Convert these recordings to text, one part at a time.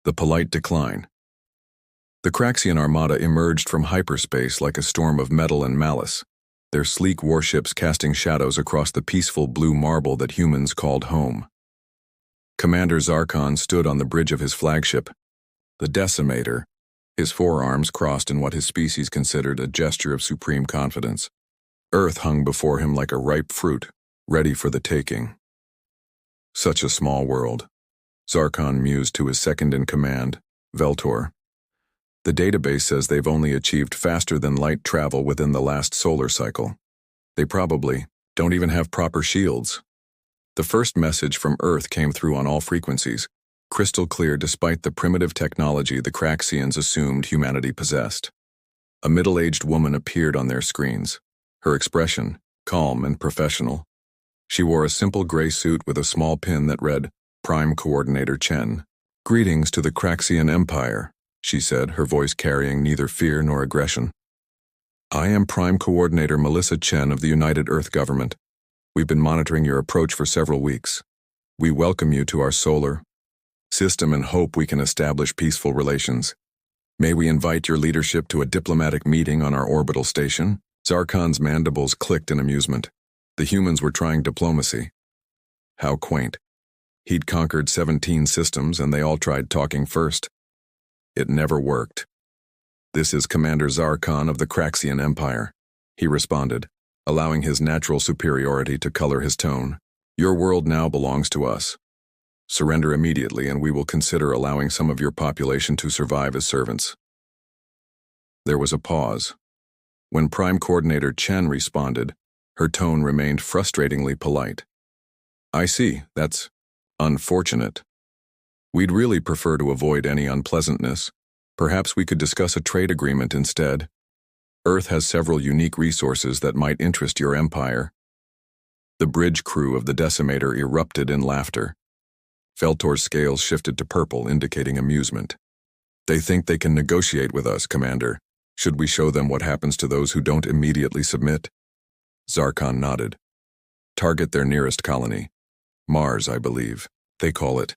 The polite decline. The Craxian armada emerged from hyperspace like a storm of metal and malice, their sleek warships casting shadows across the peaceful blue marble that humans called home. Commander Zarkon stood on the bridge of his flagship, the Decimator, his forearms crossed in what his species considered a gesture of supreme confidence. Earth hung before him like a ripe fruit, ready for the taking. Such a small world, Zarkon mused to his second-in-command, Veltor. The database says they've only achieved faster-than-light travel within the last solar cycle. They probably don't even have proper shields. The first message from Earth came through on all frequencies, crystal clear despite the primitive technology the Craxians assumed humanity possessed. A middle-aged woman appeared on their screens, her expression calm and professional. She wore a simple gray suit with a small pin that read, Prime Coordinator Chen. "Greetings to the Craxian Empire," she said, her voice carrying neither fear nor aggression. "I am Prime Coordinator Melissa Chen of the United Earth Government. We've been monitoring your approach for several weeks. We welcome you to our solar system and hope we can establish peaceful relations. May we invite your leadership to a diplomatic meeting on our orbital station?" Zarkon's mandibles clicked in amusement. The humans were trying diplomacy. How quaint. He'd conquered 17 systems and they all tried talking first. It never worked. "This is Commander Zarkon of the Craxian Empire," he responded, allowing his natural superiority to color his tone. "Your world now belongs to us. Surrender immediately and we will consider allowing some of your population to survive as servants." There was a pause. When Prime Coordinator Chen responded, her tone remained frustratingly polite. "I see, that's unfortunate. We'd really prefer to avoid any unpleasantness. Perhaps we could discuss a trade agreement instead. Earth has several unique resources that might interest your empire." The bridge crew of the Decimator erupted in laughter. Veltor's scales shifted to purple, indicating amusement. "They think they can negotiate with us, Commander. Should we show them what happens to those who don't immediately submit?" Zarkon nodded. "Target their nearest colony. Mars, I believe, they call it.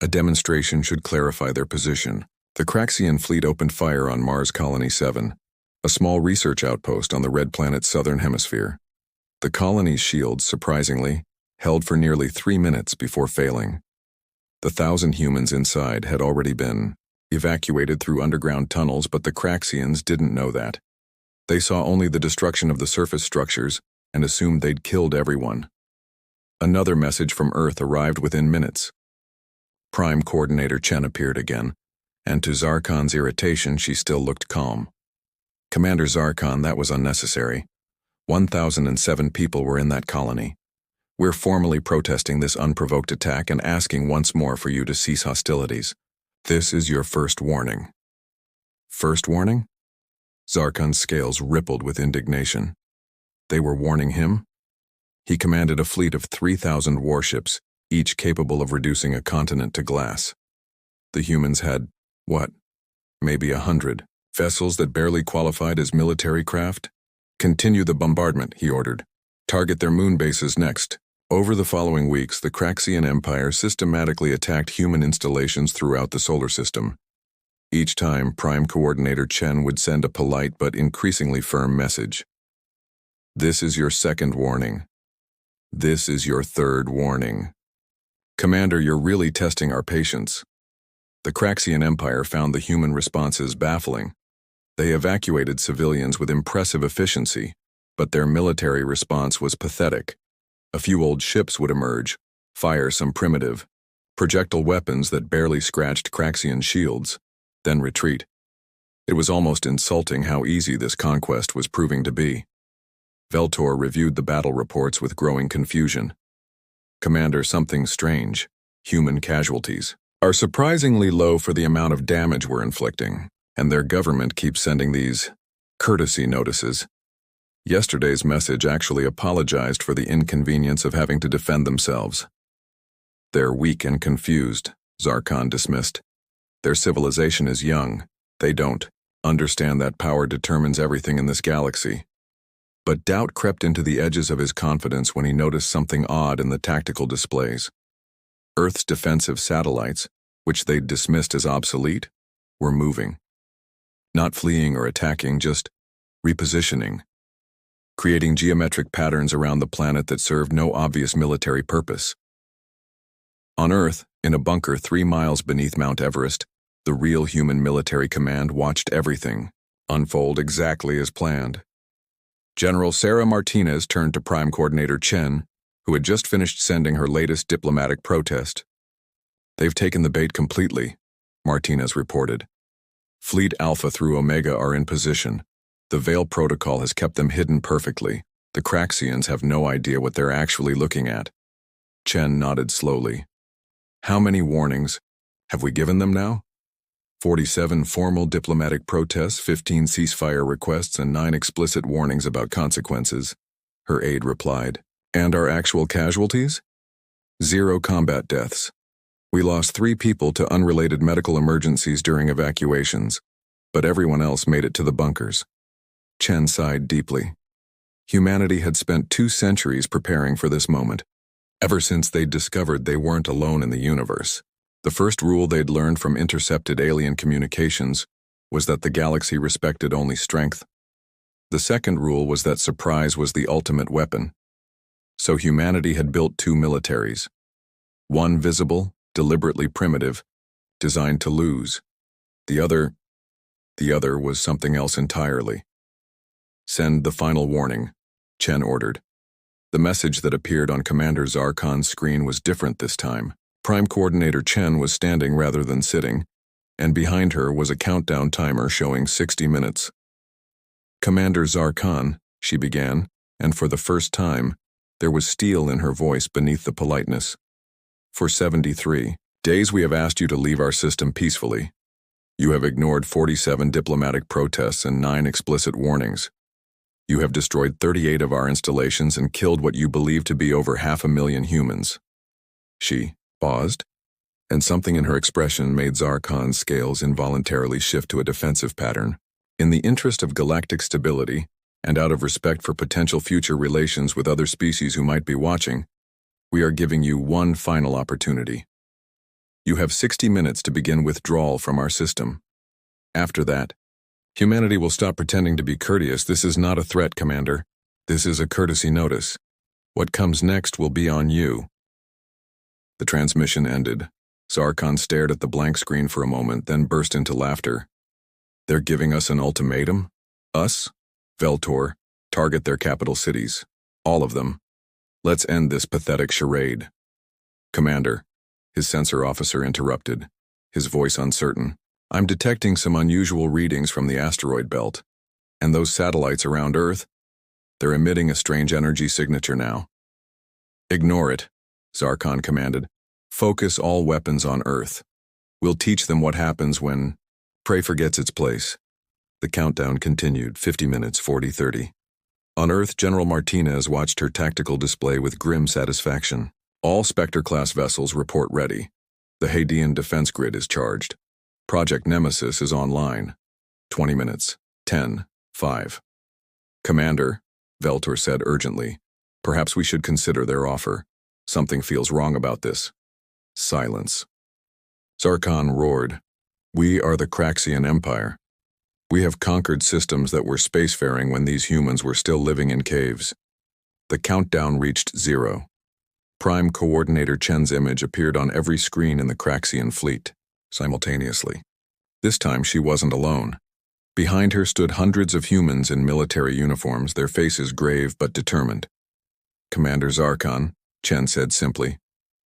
A demonstration should clarify their position." The Craxian fleet opened fire on Mars Colony 7, a small research outpost on the red planet's southern hemisphere. The colony's shields, surprisingly, held for nearly 3 minutes before failing. The 1,000 humans inside had already been evacuated through underground tunnels, but the Craxians didn't know that. They saw only the destruction of the surface structures and assumed they'd killed everyone. Another message from Earth arrived within minutes. Prime Coordinator Chen appeared again, and to Zarkon's irritation she still looked calm. "Commander Zarkon, that was unnecessary. 1,007 people were in that colony. We're formally protesting this unprovoked attack and asking once more for you to cease hostilities. This is your first warning." First warning? Zarkon's scales rippled with indignation. They were warning him? He commanded a fleet of 3,000 warships, each capable of reducing a continent to glass. The humans had, what, maybe 100 vessels that barely qualified as military craft? "Continue the bombardment," he ordered. "Target their moon bases next." Over the following weeks, the Craxian Empire systematically attacked human installations throughout the solar system. Each time, Prime Coordinator Chen would send a polite but increasingly firm message. "This is your second warning. This is your third warning. Commander, you're really testing our patience." The Craxian Empire found the human responses baffling. They evacuated civilians with impressive efficiency, but their military response was pathetic. A few old ships would emerge, fire some primitive projectile weapons that barely scratched Craxian shields, then retreat. It was almost insulting how easy this conquest was proving to be. Veltor reviewed the battle reports with growing confusion. "Commander, something strange. Human casualties are surprisingly low for the amount of damage we're inflicting, and their government keeps sending these courtesy notices. Yesterday's message actually apologized for the inconvenience of having to defend themselves." "They're weak and confused," Zarkon dismissed. "Their civilization is young. They don't understand that power determines everything in this galaxy." But doubt crept into the edges of his confidence when he noticed something odd in the tactical displays. Earth's defensive satellites, which they'd dismissed as obsolete, were moving. Not fleeing or attacking, just repositioning, creating geometric patterns around the planet that served no obvious military purpose. On Earth, in a bunker 3 miles beneath Mount Everest, the real human military command watched everything unfold exactly as planned. General Sarah Martinez turned to Prime Coordinator Chen, who had just finished sending her latest diplomatic protest. "They've taken the bait completely," Martinez reported. "Fleet Alpha through Omega are in position. The Veil Protocol has kept them hidden perfectly. The Craxians have no idea what they're actually looking at." Chen nodded slowly. "How many warnings have we given them now?" 47 formal diplomatic protests, 15 ceasefire requests, and 9 explicit warnings about consequences, her aide replied. "And our actual casualties? 0 combat deaths. We lost 3 people to unrelated medical emergencies during evacuations, but everyone else made it to the bunkers." Chen sighed deeply. Humanity had spent 2 centuries preparing for this moment, ever since they'd discovered they weren't alone in the universe. The first rule they'd learned from intercepted alien communications was that the galaxy respected only strength. The second rule was that surprise was the ultimate weapon. So humanity had built 2 militaries. One visible, deliberately primitive, designed to lose. The other was something else entirely. "Send the final warning," Chen ordered. The message that appeared on Commander Zarkon's screen was different this time. Prime Coordinator Chen was standing rather than sitting, and behind her was a countdown timer showing 60 minutes. "Commander Zarkon," she began, and for the first time, there was steel in her voice beneath the politeness. "For 73 days we have asked you to leave our system peacefully. You have ignored 47 diplomatic protests and 9 explicit warnings. You have destroyed 38 of our installations and killed what you believe to be over 500,000 humans." She paused, and something in her expression made Zarkon's scales involuntarily shift to a defensive pattern. "In the interest of galactic stability, and out of respect for potential future relations with other species who might be watching, we are giving you one final opportunity. You have 60 minutes to begin withdrawal from our system. After that, humanity will stop pretending to be courteous. This is not a threat, Commander. This is a courtesy notice. What comes next will be on you." The transmission ended. Zarkon stared at the blank screen for a moment, then burst into laughter. "They're giving us an ultimatum? Us? Veltor, target their capital cities. All of them. Let's end this pathetic charade." "Commander," his sensor officer interrupted, his voice uncertain. "I'm detecting some unusual readings from the asteroid belt. And those satellites around Earth, they're emitting a strange energy signature now." "Ignore it," Zarkon commanded. "Focus all weapons on Earth. We'll teach them what happens when prey forgets its place." The countdown continued, 50 minutes, 40-30. On Earth, General Martinez watched her tactical display with grim satisfaction. "All Spectre-class vessels report ready. The Hadean defense grid is charged. Project Nemesis is online. 20 minutes, 10, 5. "Commander," Veltor said urgently, "perhaps we should consider their offer. Something feels wrong about this." Silence. Zarkon roared. "We are the Craxian Empire. We have conquered systems that were spacefaring when these humans were still living in caves." The countdown reached 0. Prime Coordinator Chen's image appeared on every screen in the Craxian fleet, simultaneously. This time she wasn't alone. Behind her stood hundreds of humans in military uniforms, their faces grave but determined. "Commander Zarkon," Chen said simply,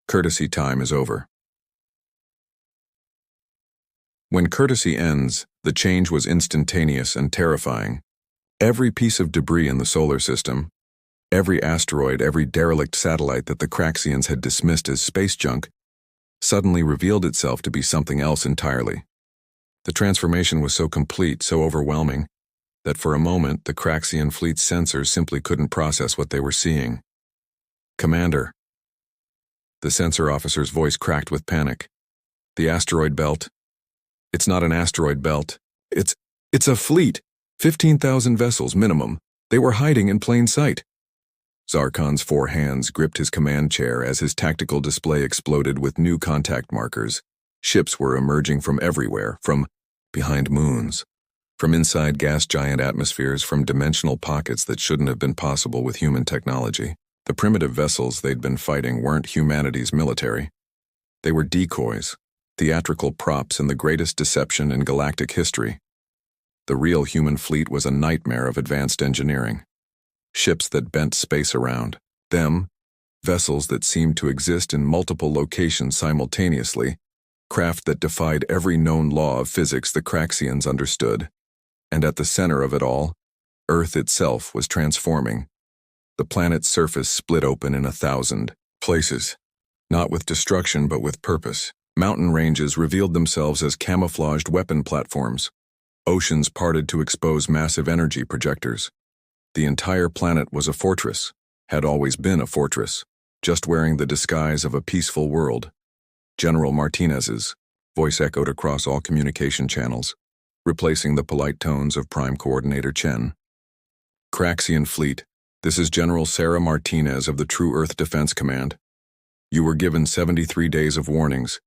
"courtesy time is over." When courtesy ends, the change was instantaneous and terrifying. Every piece of debris in the solar system, every asteroid, every derelict satellite that the Craxians had dismissed as space junk, suddenly revealed itself to be something else entirely. The transformation was so complete, so overwhelming, that for a moment the Craxian fleet's sensors simply couldn't process what they were seeing. "Commander." The sensor officer's voice cracked with panic. "The asteroid belt. It's not an asteroid belt. It's a fleet. 15,000 vessels minimum. They were hiding in plain sight." Zarkon's 4 hands gripped his command chair as his tactical display exploded with new contact markers. Ships were emerging from everywhere, from behind moons, from inside gas giant atmospheres, from dimensional pockets that shouldn't have been possible with human technology. The primitive vessels they'd been fighting weren't humanity's military. They were decoys, theatrical props in the greatest deception in galactic history. The real human fleet was a nightmare of advanced engineering. Ships that bent space around them, vessels that seemed to exist in multiple locations simultaneously, craft that defied every known law of physics the Craxians understood. And at the center of it all, Earth itself was transforming. The planet's surface split open in 1,000 places, not with destruction but with purpose. Mountain ranges revealed themselves as camouflaged weapon platforms. Oceans parted to expose massive energy projectors. The entire planet was a fortress, had always been a fortress, just wearing the disguise of a peaceful world. General Martinez's voice echoed across all communication channels, replacing the polite tones of Prime Coordinator Chen. Craxian Fleet, this is General Sarah Martinez of the True Earth Defense Command. You were given 73 days of warnings.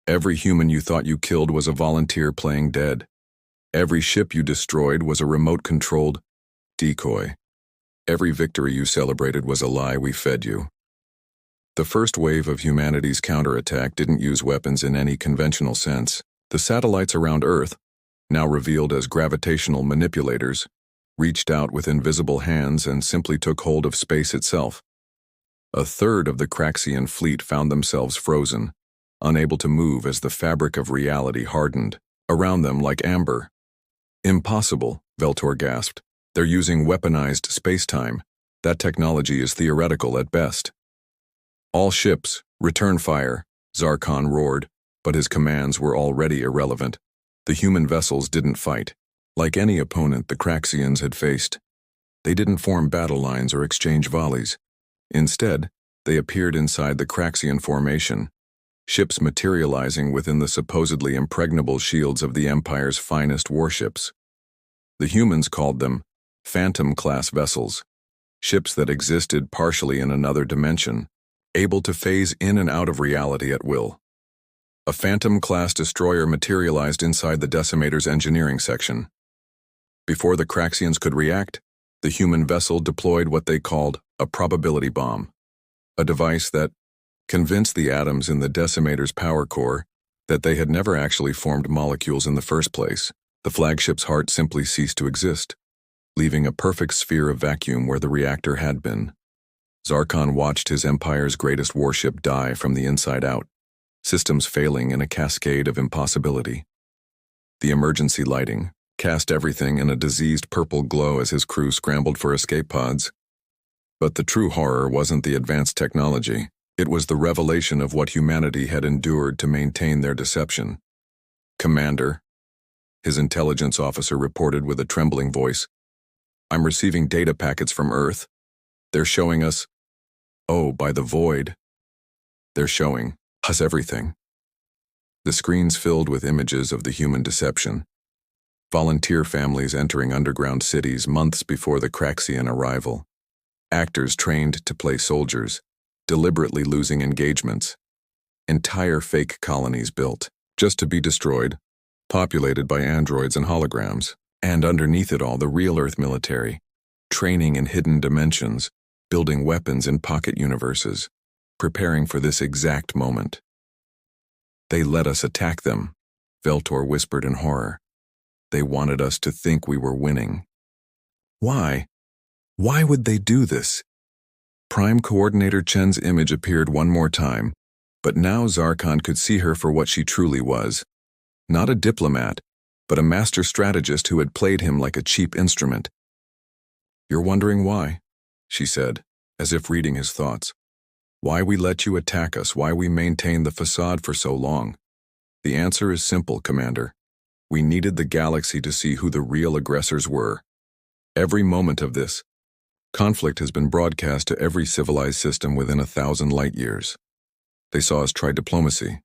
Every human you thought you killed was a volunteer playing dead. Every ship you destroyed was a remote-controlled decoy. Every victory you celebrated was a lie we fed you. The first wave of humanity's counterattack didn't use weapons in any conventional sense. The satellites around Earth, now revealed as gravitational manipulators, reached out with invisible hands and simply took hold of space itself. A third of the Craxian fleet found themselves frozen, unable to move as the fabric of reality hardened around them like amber. Impossible, Veltor gasped. They're using weaponized space-time. That technology is theoretical at best. All ships, return fire, Zarkon roared, but his commands were already irrelevant. The human vessels didn't fight. Like any opponent the Craxians had faced, they didn't form battle lines or exchange volleys. Instead, they appeared inside the Craxian formation, ships materializing within the supposedly impregnable shields of the Empire's finest warships. The humans called them Phantom-class vessels, ships that existed partially in another dimension, able to phase in and out of reality at will. A Phantom-class destroyer materialized inside the Decimator's engineering section. Before the Craxians could react, the human vessel deployed what they called a probability bomb, a device that convinced the atoms in the Decimator's power core that they had never actually formed molecules in the first place. The flagship's heart simply ceased to exist, leaving a perfect sphere of vacuum where the reactor had been. Zarkon watched his Empire's greatest warship die from the inside out, systems failing in a cascade of impossibility. The emergency lighting cast everything in a diseased purple glow as his crew scrambled for escape pods. But the true horror wasn't the advanced technology. It was the revelation of what humanity had endured to maintain their deception. Commander, his intelligence officer reported with a trembling voice, I'm receiving data packets from Earth. They're showing us, by the void. They're showing us everything. The screens filled with images of the human deception. Volunteer families entering underground cities months before the Craxian arrival. Actors trained to play soldiers, deliberately losing engagements. Entire fake colonies built, just to be destroyed, populated by androids and holograms. And underneath it all, the real Earth military, training in hidden dimensions, building weapons in pocket universes, preparing for this exact moment. They let us attack them, Veltor whispered in horror. They wanted us to think we were winning. Why? Why would they do this? Prime Coordinator Chen's image appeared one more time, but now Zarkon could see her for what she truly was. Not a diplomat, but a master strategist who had played him like a cheap instrument. You're wondering why, she said, as if reading his thoughts. Why we let you attack us, why we maintained the facade for so long. The answer is simple, Commander. We needed the galaxy to see who the real aggressors were. Every moment of this conflict has been broadcast to every civilized system within 1,000 light-years. They saw us try diplomacy.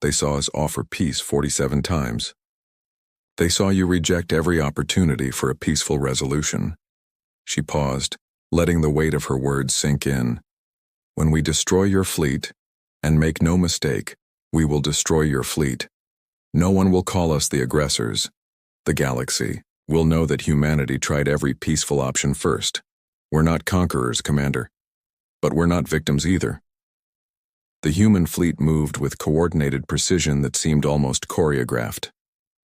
They saw us offer peace 47 times. They saw you reject every opportunity for a peaceful resolution. She paused, letting the weight of her words sink in. When we destroy your fleet, and make no mistake, We will destroy your fleet. No one will call us the aggressors. The galaxy will know that humanity tried every peaceful option first. We're not conquerors, Commander. But we're not victims either. The human fleet moved with coordinated precision that seemed almost choreographed.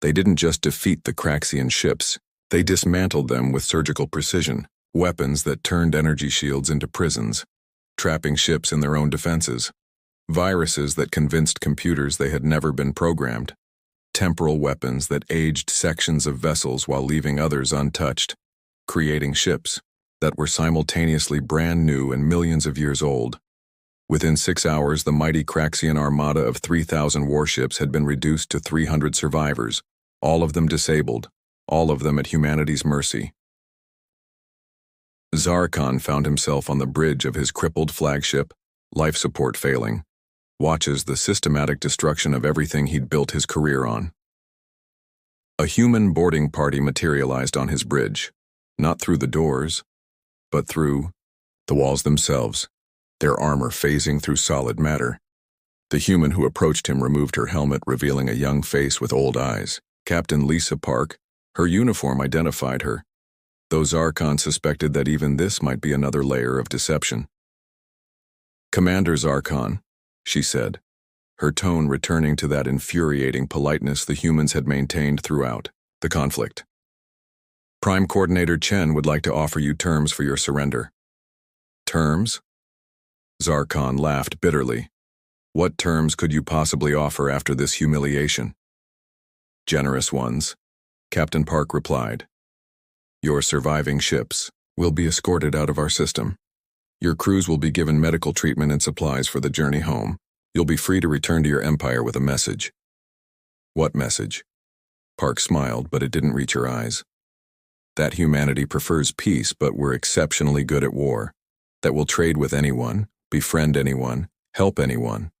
They didn't just defeat the Craxian ships, they dismantled them with surgical precision, weapons that turned energy shields into prisons, trapping ships in their own defenses, viruses that convinced computers they had never been programmed, temporal weapons that aged sections of vessels while leaving others untouched, creating ships that were simultaneously brand new and millions of years old. Within 6 hours, the mighty Craxian armada of 3,000 warships had been reduced to 300 survivors, all of them disabled, all of them at humanity's mercy. Zarkon found himself on the bridge of his crippled flagship, life support failing, watches the systematic destruction of everything he'd built his career on. A human boarding party materialized on his bridge, not through the doors, but through the walls themselves, their armor phasing through solid matter. The human who approached him removed her helmet, revealing a young face with old eyes. Captain Lisa Park. Her uniform identified her, though Zarkon suspected that even this might be another layer of deception. "Commander Zarkon," she said, her tone returning to that infuriating politeness the humans had maintained throughout the conflict. "Prime Coordinator Chen would like to offer you terms for your surrender." "Terms?" Zarkon laughed bitterly. "What terms could you possibly offer after this humiliation?" "Generous ones," Captain Park replied. "Your surviving ships will be escorted out of our system. Your crews will be given medical treatment and supplies for the journey home. You'll be free to return to your empire with a message." "What message?" Park smiled, but it didn't reach her eyes. "That humanity prefers peace, but we're exceptionally good at war. That we'll trade with anyone, befriend anyone, help anyone.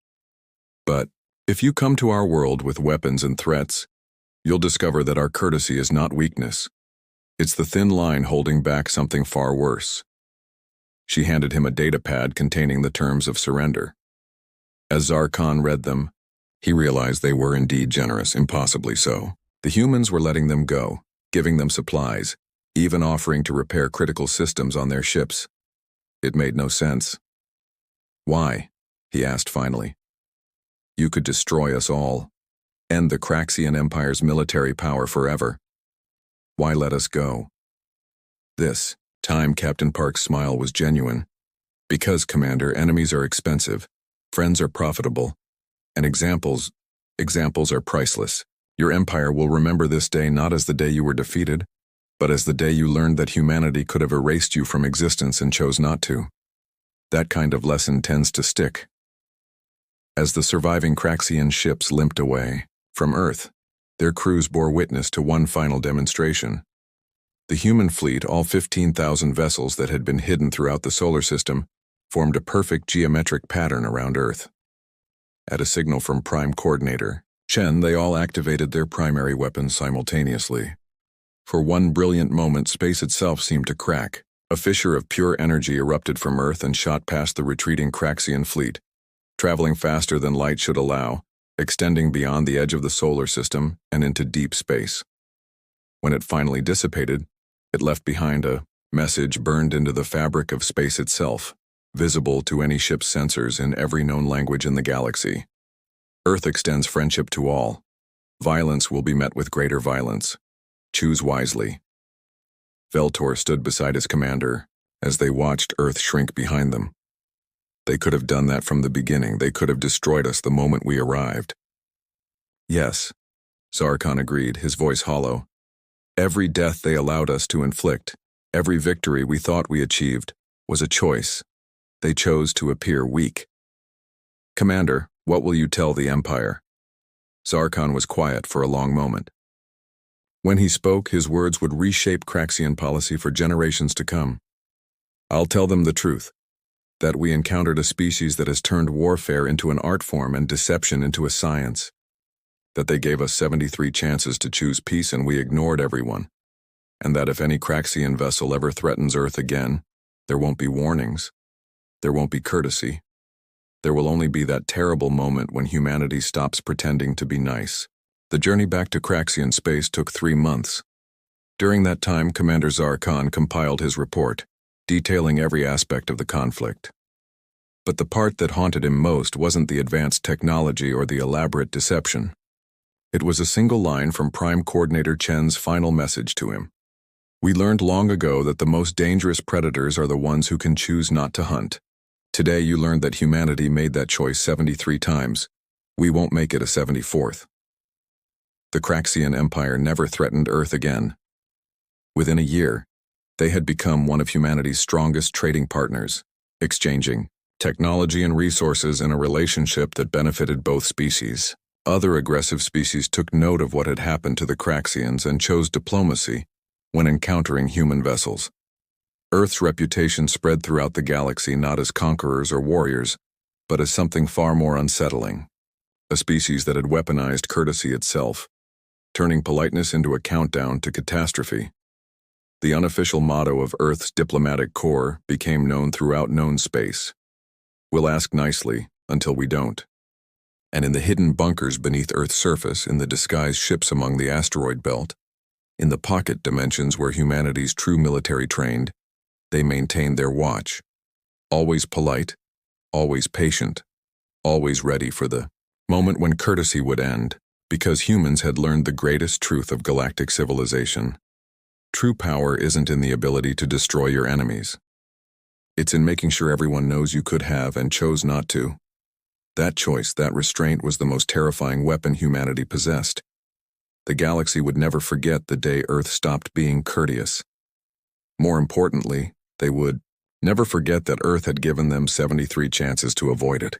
But if you come to our world with weapons and threats, you'll discover that our courtesy is not weakness. It's the thin line holding back something far worse." She handed him a data pad containing the terms of surrender. As Zarkon read them, he realized they were indeed generous, impossibly so. The humans were letting them go, giving them supplies, even offering to repair critical systems on their ships. It made no sense. "Why?" he asked finally. "You could destroy us all, end the Craxian Empire's military power forever. Why let us go?" This time Captain Park's smile was genuine. "Because, Commander, enemies are expensive, friends are profitable, and examples are priceless. Your empire will remember this day not as the day you were defeated, but as the day you learned that humanity could have erased you from existence and chose not to. That kind of lesson tends to stick." As the surviving Craxian ships limped away from Earth, their crews bore witness to one final demonstration. The human fleet, all 15,000 vessels that had been hidden throughout the solar system, formed a perfect geometric pattern around Earth. At a signal from Prime Coordinator Chen, they all activated their primary weapons simultaneously. For one brilliant moment, space itself seemed to crack. A fissure of pure energy erupted from Earth and shot past the retreating Craxian fleet, traveling faster than light should allow, extending beyond the edge of the solar system and into deep space. When it finally dissipated, it left behind a message burned into the fabric of space itself, visible to any ship's sensors in every known language in the galaxy. "Earth extends friendship to all. Violence will be met with greater violence. Choose wisely." Veltor stood beside his commander as they watched Earth shrink behind them. "They could have done that from the beginning. They could have destroyed us the moment we arrived." "Yes," Zarkon agreed, his voice hollow. "Every death they allowed us to inflict, every victory we thought we achieved, was a choice. They chose to appear weak." "Commander, what will you tell the Empire?" Zarkon was quiet for a long moment. When he spoke, his words would reshape Craxian policy for generations to come. "I'll tell them the truth, that we encountered a species that has turned warfare into an art form and deception into a science. That they gave us 73 chances to choose peace and we ignored everyone. And that if any Craxian vessel ever threatens Earth again, there won't be warnings. There won't be courtesy. There will only be that terrible moment when humanity stops pretending to be nice. The journey back to Craxian space took 3 months. During that time, Commander Zarkon compiled his report, detailing every aspect of the conflict. But the part that haunted him most wasn't the advanced technology or the elaborate deception. It was a single line from Prime Coordinator Chen's final message to him. We learned long ago that the most dangerous predators are the ones who can choose not to hunt. Today you learned that humanity made that choice 73 times. We won't make it a 74th. The Craxian Empire never threatened Earth again. Within a year, they had become one of humanity's strongest trading partners, exchanging technology and resources in a relationship that benefited both species. Other aggressive species took note of what had happened to the Craxians and chose diplomacy when encountering human vessels. Earth's reputation spread throughout the galaxy not as conquerors or warriors, but as something far more unsettling. A species that had weaponized courtesy itself, turning politeness into a countdown to catastrophe. The unofficial motto of Earth's diplomatic corps became known throughout known space. We'll ask nicely until we don't. And in the hidden bunkers beneath Earth's surface, in the disguised ships among the asteroid belt, in the pocket dimensions where humanity's true military trained, they maintained their watch. Always polite, always patient, always ready for the moment when courtesy would end, because humans had learned the greatest truth of galactic civilization. True power isn't in the ability to destroy your enemies. It's in making sure everyone knows you could have and chose not to. That choice, that restraint, was the most terrifying weapon humanity possessed. The galaxy would never forget the day Earth stopped being courteous. More importantly, they would never forget that Earth had given them 73 chances to avoid it.